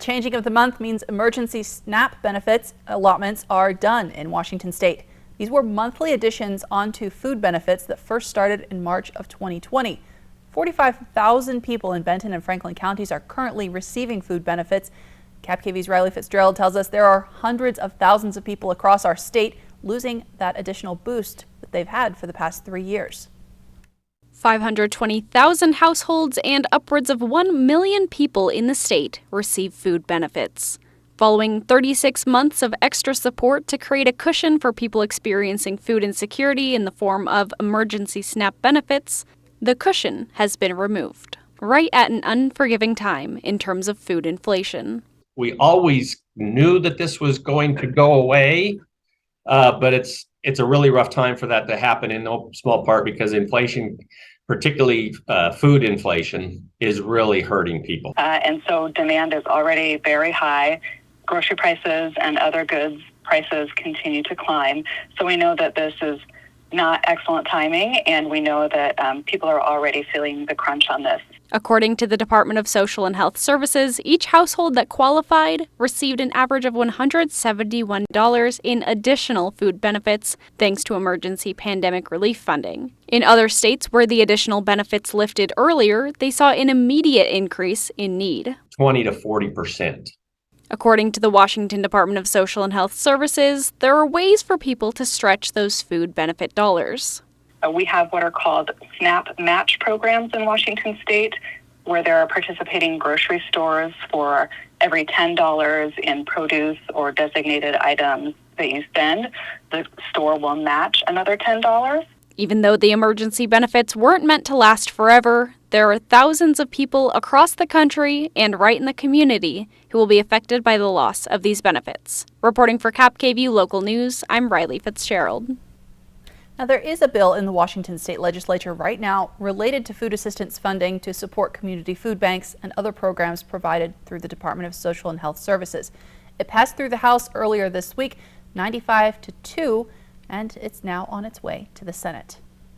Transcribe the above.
Changing of the month means emergency SNAP benefits allotments are done in Washington state. These were monthly additions onto food benefits that first started in March of 2020. 45,000 people in Benton and Franklin counties are currently receiving food benefits. KapKV's Rylee Fitzgerald tells us there are hundreds of thousands of people across our state losing that additional boost that they've had for the past 3 years. 520,000 households and upwards of 1 million people in the state receive food benefits. Following 36 months of extra support to create a cushion for people experiencing food insecurity in the form of emergency SNAP benefits, the cushion has been removed, right at an unforgiving time in terms of food inflation. We always knew that this was going to go away, but it's a really rough time for that to happen in no small part because inflation, particularly food inflation, is really hurting people. And so demand is already very high. Grocery prices and other goods prices continue to climb. So we know that this is not excellent timing, and we know that people are already feeling the crunch on this. According to the Department of Social and Health Services, each household that qualified received an average of $171 in additional food benefits thanks to emergency pandemic relief funding. In other states where the additional benefits lifted earlier, they saw an immediate increase in need. 20 to 40%. According to the Washington Department of Social and Health Services, there are ways for people to stretch those food benefit dollars. We have what are called SNAP match programs in Washington state, where there are participating grocery stores for every $10 in produce or designated items that you spend, the store will match another $10. Even though the emergency benefits weren't meant to last forever, there are thousands of people across the country and right in the community who will be affected by the loss of these benefits. Reporting for KapKV Local News, I'm Rylee Fitzgerald. Now, there is a bill in the Washington state legislature right now related to food assistance funding to support community food banks and other programs provided through the Department of Social and Health Services. It passed through the House earlier this week, 95 to 2, and it's now on its way to the Senate.